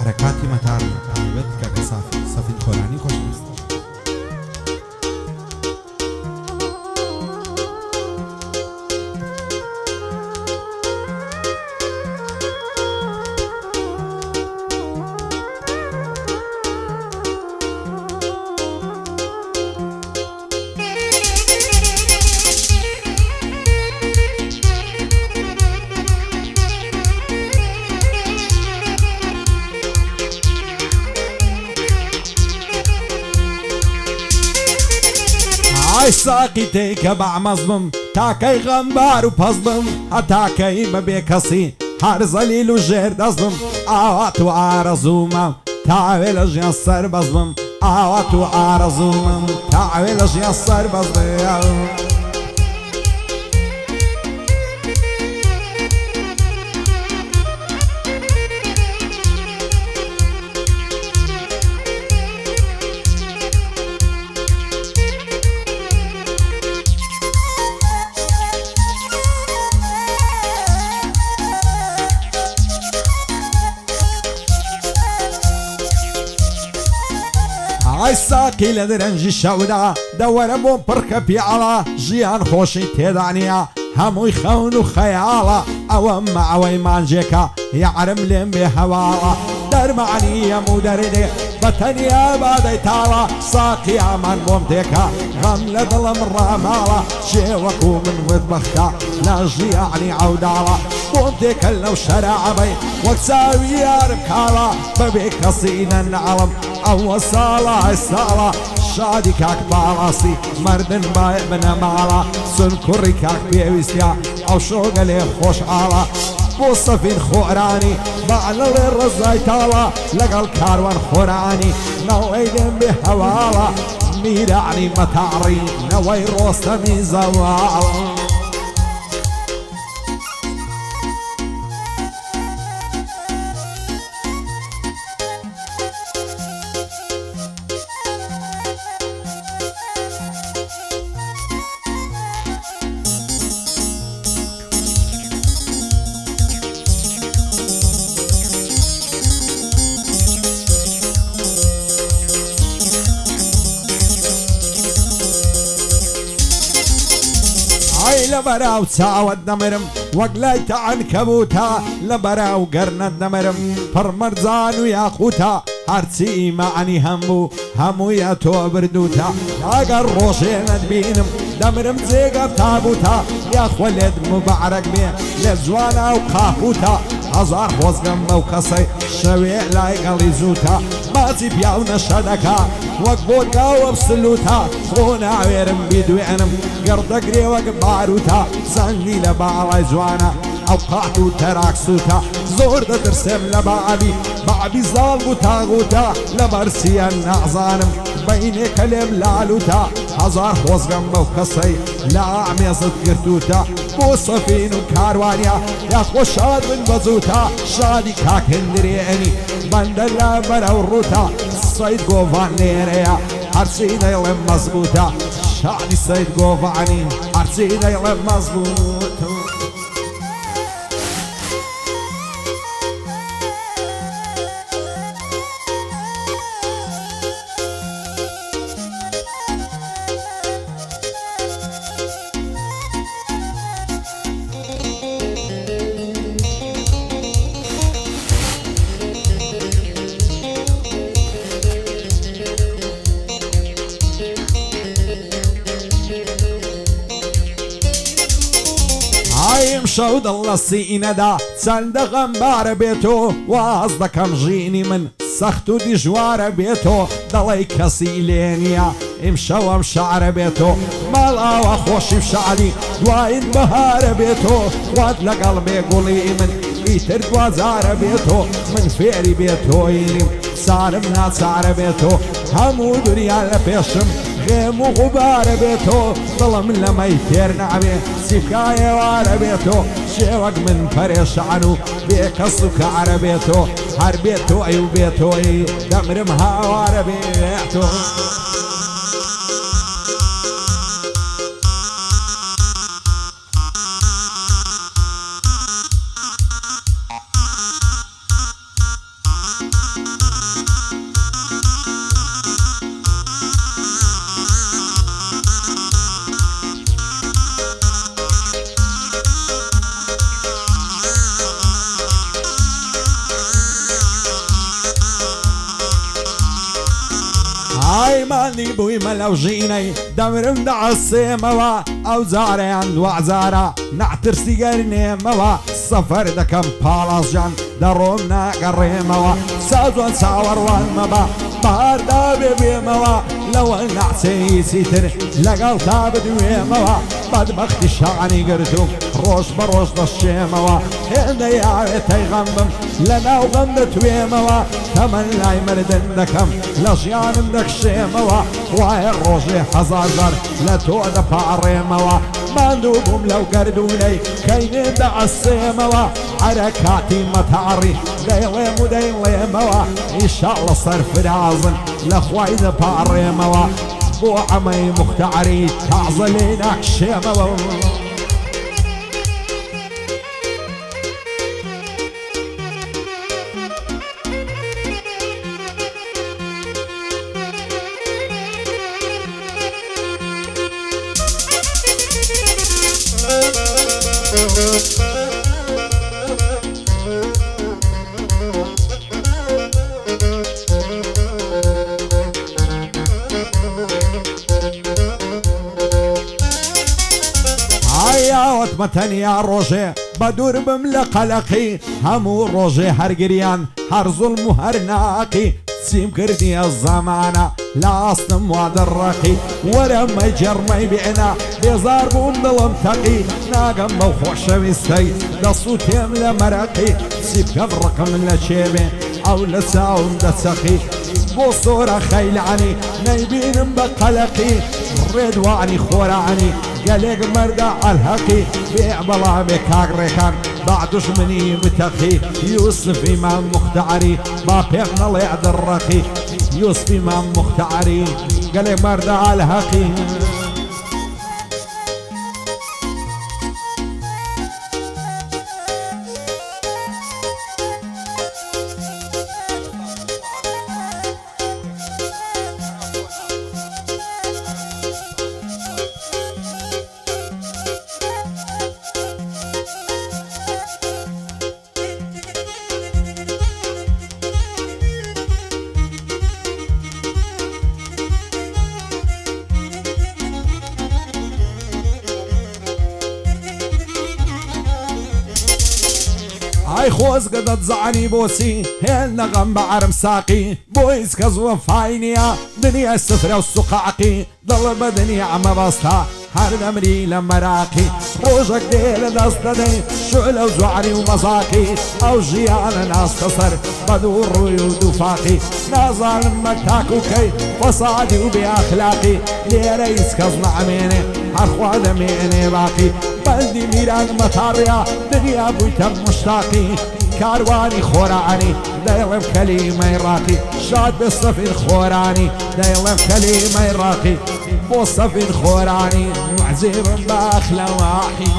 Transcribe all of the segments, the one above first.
حرەکاتی مەتار تایبەت کە سەفید خۆرانی خۆشەویست. ئای ساقی تێکە بەعمەزبم تاکەی غەمبار و پەزبم هەتاکەی بەبێ کەسی هەر زەلیل و ژێر دەستبم ئاوات و ئارەزوومە تاوێ لە ژیان سەر بەزبم ئاوات و ئارەزوومم تاوێ لە ژیان سەر بەزبم. ئای ساقی لە درەنجی شەودا دەوەرە بۆ پڕکە پیاڵە ژیان خۆشی تێدانە هەمووی خەون و خەیاڵە ئەوە مەعوەی مانجێکە یاعرم لێم بێ هەواڵە دەرمانی هەموو دەردێ بە تەنیا بادەی تاڵە ساقی ئامان بۆم تێکە غەم لە دڵم ڕاماڵە شێوەکو من وتبەختە لە ژیانی عەوداڵە بۆم تێکە لەو شەرەعەبەی وەک چاوی یارم کاڵە بەبێ کەسی نەنعەڵم ئەوە ساڵە ساڵە شادی کاک باڵاسی مردن باێ بنە ماڵە سن کوڕی کاک پێویستە ئەو شۆگە لێ خۆشحاڵە بۆ سەفین خۆرانی باڵەڵێ ڕزای تاڵە لەگەڵ کاروان خۆرانی ناوەی دێم بێ هەواڵە میرانی مەتاڕی نەوەی ڕۆستەمی زەواڵ. لە بەراو چاوت دەمرم وەک لای تەعنکەبوتە لە بەراو گەرنەت دەمرم پڕمەرجان و یاقوتە هەرچی ئیمانی هەموو هەموویە تۆ بردووتە ئەگەر ڕۆژێنت بینم دەمرم جێگە تابوتە یاخوا لێت مبارەک بێ لێ جوانە و قاپوتە هەزار خۆزگەم بەو کەسەی شەوێ لای گەڵی زووتە ماچی پیاو نەشە دەکا وەک بۆرگاوە بسلوتە خۆ ناوێرم بیدوێنم گەردەگرێ وەک باروتە زەنگی لە باڵای جوانە ئەو قات و تەراکسوتە زۆر دەترسێم لە بابی زاڵ و تاغوتە لە بەرسیە نازانم بەینێکە لێم لالوتە هەزار خۆزگەم بەو کەسەی لە ئامێزت گرتوتە بۆ سەفین و کاروانیا یاخۆ شاد من بەزوتە شادی کاک هەندرێنی بەندە لە بەرەو ڕوتە سەید گۆڤان لێرەیە هەرچی دەیڵێم مەزبوتە شادی سەید گۆڤانی هەرچی دەیڵێم مەزبوتە. شەو دڵ لە سینەدا چەندە غەمبارە بێتۆ واز دەکەم ژینی من سەخت و دیژوارە بێتۆ دەڵێی کەسی لێ نییە ئیمشەوەم شعرە بێتۆ ماڵ ئاوا خۆشی شعری دوایین بەهارە بێتۆ وات لەگەڵ بێگوڵی من ئیتر دوازارە بێتۆ من فێری بێتۆینیم سارم ناچارە بێتۆ هەموو دنیا لە پێشم خێم و غوبارە بێتۆ دڵم لەمەی تێر نابێ سیفکایێوارە بێتۆ شێوەک من پەرێشان و بێکەس و کارە بێتۆ هەر بێتۆ ئەی و بێتۆی دەمرم هاوارە بێتۆ. باندی بوویمە لەو ژینەی دەمرم دەعسێمەوە ئەو جارەیان دوازارە نەعترسی گەرنێمەوە سەفەر دەکەم پاڵاسجان دەڕۆم ناگەڕێمەوە سازۆن چاوەڕوان مەبە بەهاردا بێبێمەوە لەوە ناچێیسی تر لەگەڵ تا بدوێمەوە بەدبەختی شانی گرتوم ڕۆژ بە ڕۆژ دەشێمەوە هێندە یاوێ تەیغەم بم لە ناو غەم دەتوێمەوە تەمەن لای مردن دەکەم لە ژیانم دەکشێمەوە وایە ڕۆژێ هەزار جار لە تۆ دەپاڕێمەوە ماندوو بووم لەو گەردوونەی کەینێ دەعسێمەوە حرەکاتی مەتاڕی دەیڵێم و دەیڵێمەوە ئیشاڵە سەرفرازن لە خوای دەپاڕێمەوە بۆ ئەمەی موختەعەری تازە لێ ناکشێمەوە مەتەنیا ڕۆژێ بە دوور بم لە قەلەقی هەموو ڕۆژێ هەرگریان هەر زوڵم و هەر ناقی چیم کردیە زەمانە لە ئاستم وا دەڕەقی وەرەمەی جەرمەی بێنە بێزار بووم دڵم تەقی ناگەم بەو خۆشەویستەی دەسووتێم لە مەرەقی چی بکەم ڕقم لە چێبێ ئەو لە چاوم دەچەقی بۆ سۆرە خەیلانی نەیبینم بە قەلەقی ڕێدوانی خۆرانی گەلێک مەردە ئەلهەقی بێ بەڵامێ کاگڕێکان با دوشمنی بتەقی یوسفی مام موختەعەری با پێم نەڵێ دڕەقی یوسفی مام موختەعەری گەلێک مەردە ئەلهەقی ئای خۆزگە دەتزانی بۆچی هێن نەغەم بە عەرم ساقی بۆ هیچ کەس وەفای نییە دنیا سفرە و سوقاقی دڵ بە دنیا مەبەستە هەر دەمری لە مەراقی ڕۆژێک دێ لە دەست دەدەی شعلە و جواری و مەزاقی ئەو ژیانە ناستە سەر بە دوو ڕووی و دووفاقی نازانم مەتاک و کەی فەسادی و بێئەخلاقی لێرە هیچ کەس نەئەمێنێ هەرخوا دەمێنێ باقی بەندی میران مەتاڕیا دنیا بوویتە مشتاقی کاروانی خۆرانی دەیڵێم کەلیمەی ڕاقی شاد بێ سەفیر خۆرانی دەیڵێم کەلیمەی ڕاقی بۆ سەفیر خۆرانی معجێبم بە ئەخلەواحی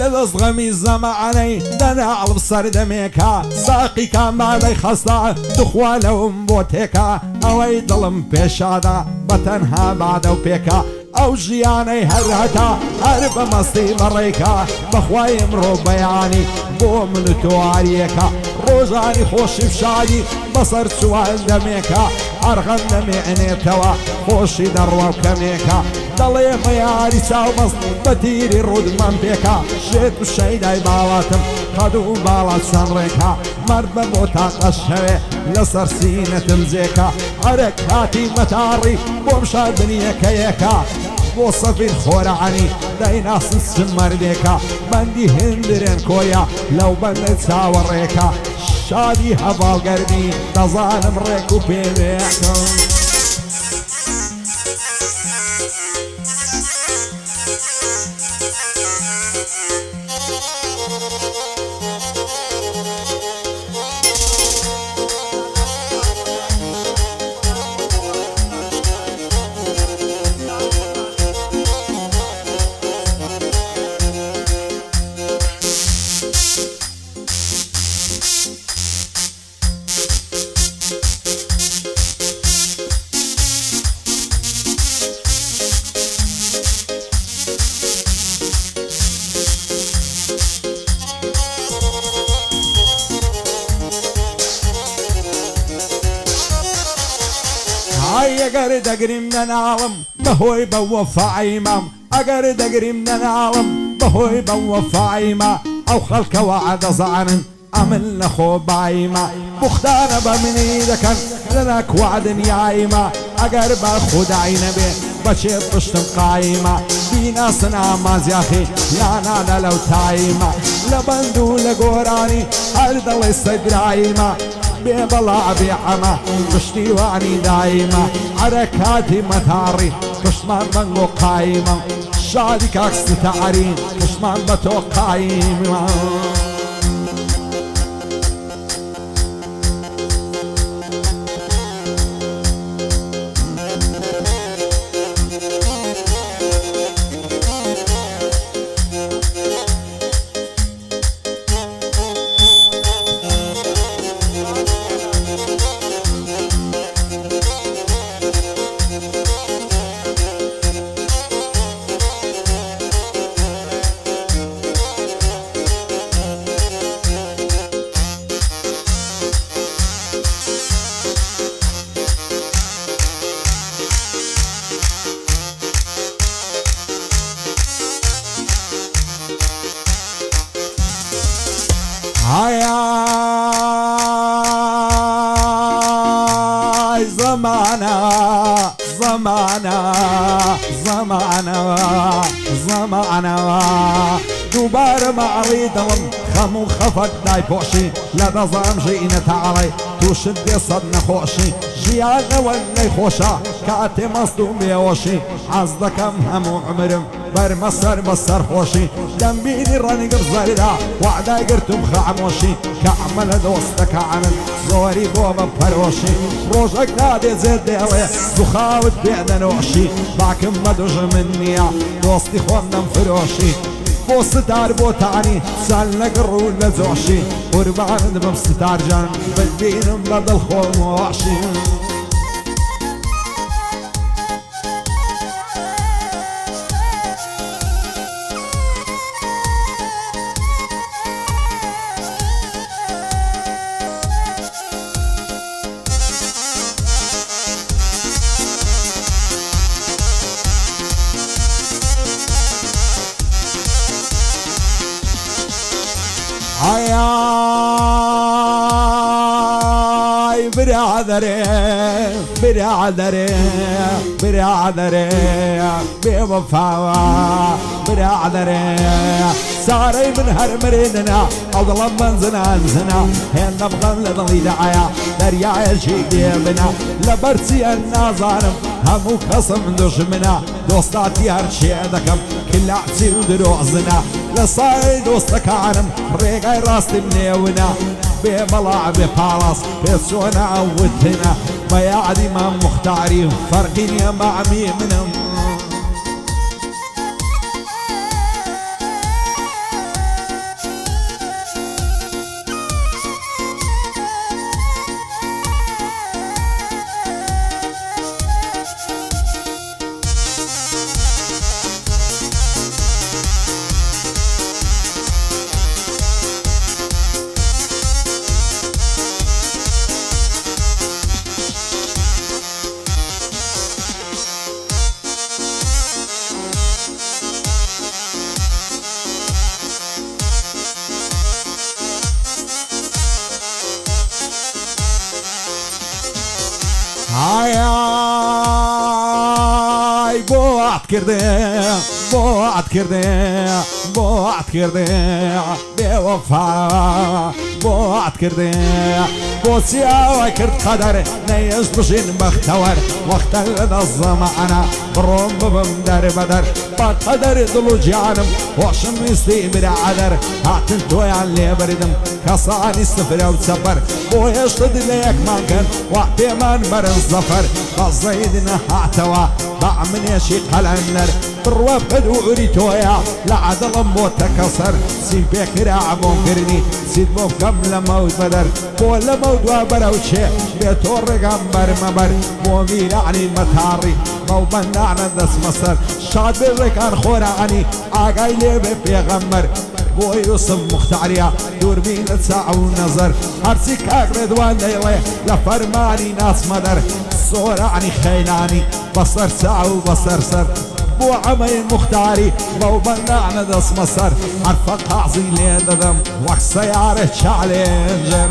لە دەست غەمی زەمانەی دەناڵم سەردەمێکە ساقی کامادەی خەستە دخوا لەوم بۆ تێکە ئەوەی دڵم پێشادا بە تەنها بادە و پێکە ئەو ژیانەی هەرهەتا هەر بە مەستی بەڕێکە بەخوای ئەمڕۆ بەیانی بۆ من و تۆواریەکە ڕۆژانی خۆشی شادی بەسەر چوان دەمێکە ئەرغەم دەمێنێتەوە خۆشی دەڕوا و کەمێکە دەڵێ مەیاری چاومەست بە تیری ڕوودمان پێکە شێت و شەیدای باڵاتم قەد و باڵات چەند ڕێکە مەرد بە بۆ تاقە شەوێ لەسەر سینەتم جێکە هەرە کاتی مەتاڕی بۆم شاردنیەکە یەکە بۆ سەفیر خۆرانی دەیناسن چ مەردێکە بەندی هێندرێن کۆیە لەو بەندە چاوەڕێکە شادی هەواڵگەرمی دەزانم ڕێک و پێوێکم ئەگەر دەگریم نەناڵم بەهۆی بە وەفاعیمەم ئەگەر دەگریم نەناڵم بەهۆی بە وەفاعیمە ئەو خەڵکەوە ئەدەزانن ئەمن لە خۆباییمە بوختانە بە منی دەکەن لەنا کوا دنیاییمە ئەگەر بە خودای نەبێ بەچێ پشتم قاییمە بیناسن ئامازیاخی یانانە لەو تاییمە لە بەند و لە گۆرانی هەر دەڵێ سەگراییمە بێ بەڵا بێ ئەمە پشتیوانی داییمە حرەکاتی مەتاڕی پشتمان بەنگ و قاییمە شادی کاکستەعەرین پشتمان بە تۆ قاییمە هاي زمانا زمانا زمانا زمانا دوبار معڕی دڵم خەم و خەفەت دایپۆشی لە دەزانم ژینە تاڵی تووشت بێ سەد نەخۆشی ژیانەوە نەیخۆشە کاتێ مەست و بێوەشی حەز دەکەم هەموو عمرم بەرمە سەر بە سەرخۆشی دەمبینی ڕەنگر زەردا وعدای گرتم خەمۆشی کە ئەمە لە دۆستەکانن زۆری بۆ بە پەرۆشی ڕۆژێک نادێ زێر دێڵێ دوخاوت بێدەنۆشی باکم بە دوژمن نییە دۆستی خۆم نەمفرۆشی بۆ ستار بۆتانی سال لەگەڕ و لە جۆشی قوربانت بم ستارجان ببینم بە دڵخۆم واشی هاي برادري برادري برادري بوفاء برادري ساري من هرمريننا او ظلم من زنا هين نبغى لضلي دعايا دريا شي بنا لبرتي النازارم همو قسم دشمنا دوستاتي هرشي دكم كل عتي ودروزنا لصاي دوستكانم ريقاي راستي منيونا ببلع ببالاس بسونا عودتنا بيعدي ما مختاري فرقيني مع منهم هاي بوعد كردي بوعد كردي بوعد كردي بوفا بوعد كردي بوسيا وكرد قدر نيز بشين بختور وقت الزمانة بروم بمدر بدر بقدر دلو جانم وشم يستي برعدر هاتن تويا اللي بردم كساني سفر او سفر بويشتد ليك مانكن وقت من بر الزفر بزيدنا هاتوا بعمل يشي قلنر بروف بدوري تويا لعدل متكسر سيب بكر عمون كرني سيد مفكم لموت بدر بو لموت وبروشي بيتور غمبر مبر مومين عني المتاري مو بنعنا دس مصر شاد بالركان خوراني عاقاي لي بيغمر بو يوسف مختاريا دور بين ساعة ونظر هرسي كاك ردوان ديلي لفرماني ناس مدر سۆرانی خەیلانی بەسەر چاو و بەسەر سەر بۆ عەمەی مختاری بەو بەندانە دەستمە سەر حرفە قازی لێ دەدەم وەک سەیارە چالێنجەر